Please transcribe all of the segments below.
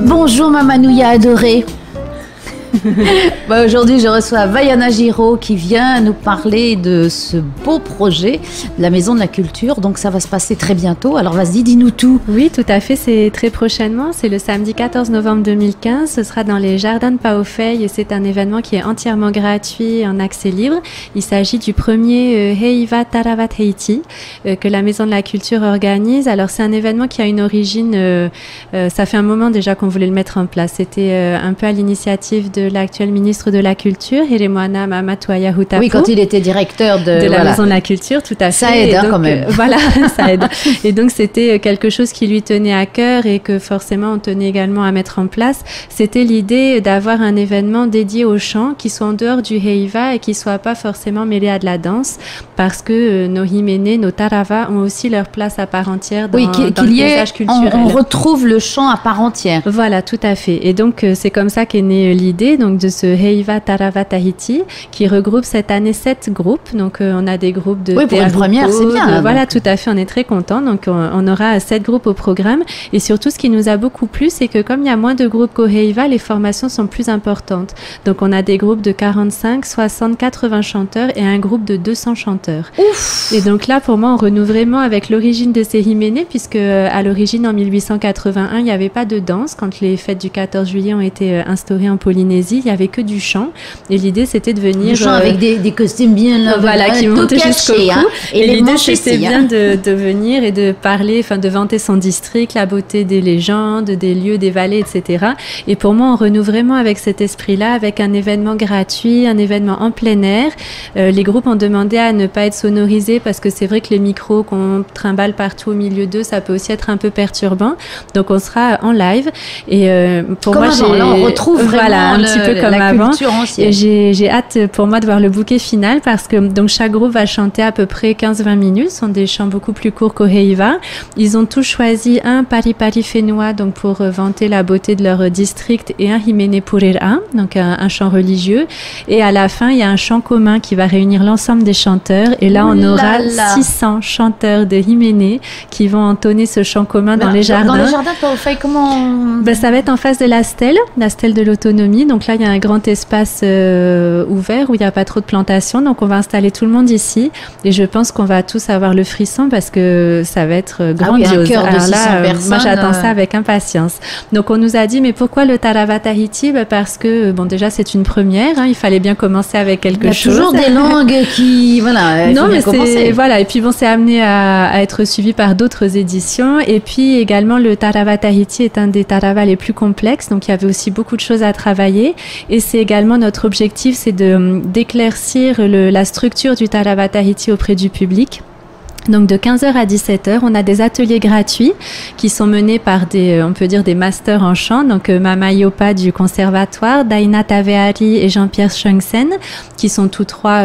Bonjour Mamanouya adorée. Aujourd'hui, je reçois Vaiana Giraud qui vient nous parler de ce beau projet de la Maison de la Culture. Donc, ça va se passer très bientôt. Alors, vas-y, dis-nous tout. Oui, tout à fait. C'est très prochainement. C'est le samedi 14 novembre 2015. Ce sera dans les Jardins de Paofei et c'est un événement qui est entièrement gratuit en accès libre. Il s'agit du premier Heiva Taravat Heiti que la Maison de la Culture organise. Alors, c'est un événement qui a une origine... ça fait un moment déjà qu'on voulait le mettre en place. C'était un peu à l'initiative de l'actuel ministre de la Culture, Hiremoana Mamatouaya Hutapo. Oui, quand il était directeur de la Maison de la Culture, tout à fait. Ça aide donc, quand même. Voilà, ça aide. Et donc, c'était quelque chose qui lui tenait à cœur et que forcément, on tenait également à mettre en place. C'était l'idée d'avoir un événement dédié au chant qui soit en dehors du Heiva et qui soit pas forcément mêlé à de la danse parce que nos Himene, nos Tarava ont aussi leur place à part entière dans, dans le paysage culturel. On retrouve le chant à part entière. Voilà, tout à fait. Et donc, c'est comme ça qu'est née l'idée donc de ce Heiva Taravat Tahiti qui regroupe cette année 7 groupes. Donc on a des groupes de pour une première, c'est bien. Voilà, tout à fait, on est très contents. Donc on aura 7 groupes au programme et surtout ce qui nous a beaucoup plu, c'est que comme il y a moins de groupes qu'au Heiva, les formations sont plus importantes. Donc on a des groupes de 45, 60, 80 chanteurs et un groupe de 200 chanteurs. Ouf. Et donc là, pour moi, on renoue vraiment avec l'origine de ces Himene puisque à l'origine, en 1881, il n'y avait pas de danse. Quand les fêtes du 14 juillet ont été instaurées en Polynésie, il n'y avait que du chant et l'idée c'était de venir du chant avec des costumes bien là, voilà, qui montaient jusqu'au cou et l'idée c'était bien de venir et de parler, enfin de vanter son district, la beauté des légendes, des lieux, des vallées, etc. Et pour moi on renoue vraiment avec cet esprit là, avec un événement gratuit, un événement en plein air. Les groupes ont demandé à ne pas être sonorisés parce que c'est vrai que les micros qu'on trimballe partout au milieu d'eux, ça peut aussi être un peu perturbant, donc on sera en live et pour comme moi là, on retrouve voilà, un petit peu comme avant. Et j'ai hâte pour moi de voir le bouquet final parce que donc chaque groupe va chanter à peu près 15-20 minutes. Ce sont des chants beaucoup plus courts qu'au Heiva. Ils ont tous choisi un Pari Pari Whenua donc pour vanter la beauté de leur district et un Himene Purera, donc un chant religieux. Et à la fin, il y a un chant commun qui va réunir l'ensemble des chanteurs. Et là, on aura 600 chanteurs de Himene qui vont entonner ce chant commun dans les jardins. Dans les jardins, comment ça va être en face de la stèle de l'autonomie. Donc là, il y a un grand espace ouvert où il n'y a pas trop de plantations. Donc, on va installer tout le monde ici. Et je pense qu'on va tous avoir le frisson parce que ça va être grandiose. Ah oui, un chœur de 600 personnes. Moi, j'attends ça avec impatience. Donc, on nous a dit, mais pourquoi le Taravat Tahiti? Parce que, bon, déjà, c'est une première. Hein, il fallait bien commencer avec quelque chose. Il y a toujours des langues qui... Voilà, non, mais c'est... Voilà. Et puis, bon, c'est amené à être suivi par d'autres éditions. Et puis, également, le Taravat Tahiti est un des taravas les plus complexes. Donc, il y avait aussi beaucoup de choses à travailler et c'est également notre objectif, c'est d'éclaircir la structure du Taravat Tahiti auprès du public. Donc de 15h à 17h, on a des ateliers gratuits qui sont menés par on peut dire des masters en chant, donc Mama Yopa du conservatoire, Daina Taveari et Jean-Pierre Chungsen, qui sont tous trois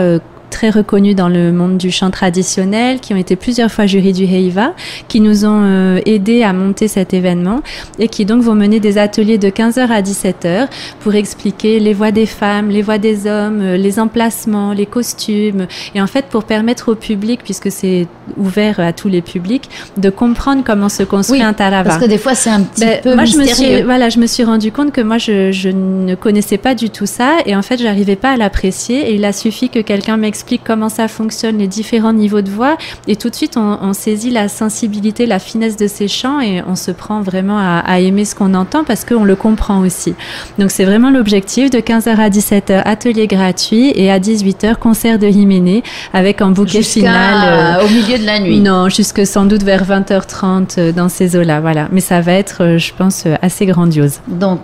très reconnus dans le monde du chant traditionnel, qui ont été plusieurs fois jurys du Heiva, qui nous ont aidés à monter cet événement et qui donc vont mener des ateliers de 15h à 17h pour expliquer les voix des femmes, les voix des hommes, les emplacements, les costumes et en fait pour permettre au public, puisque c'est ouvert à tous les publics, de comprendre comment se construit un tarava. Parce que des fois c'est un petit peu moi, mystérieux. Je me suis rendu compte que moi je ne connaissais pas du tout ça et en fait j'arrivais pas à l'apprécier et il a suffi que quelqu'un m'explique comment ça fonctionne, les différents niveaux de voix et tout de suite on saisit la sensibilité, la finesse de ces chants et on se prend vraiment à aimer ce qu'on entend parce qu'on le comprend aussi. Donc c'est vraiment l'objectif de 15h à 17h, atelier gratuit et à 18h, concert de Himene avec un bouquet final. Au milieu de la nuit. Non, jusque sans doute vers 20h30 dans ces eaux-là, voilà. Mais ça va être, je pense, assez grandiose. Donc,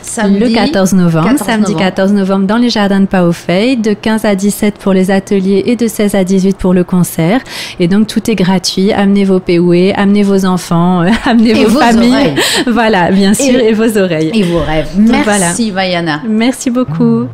samedi, le 14 novembre, samedi 14 novembre dans les jardins de Paofei, de 15 à 17 pour les ateliers et de 16 à 18 pour le concert. Et donc tout est gratuit. Amenez vos péoués, amenez vos enfants, amenez vos familles. Oreilles. Voilà, bien sûr, et vos oreilles. Et vos rêves. Merci Vaiana. Merci beaucoup.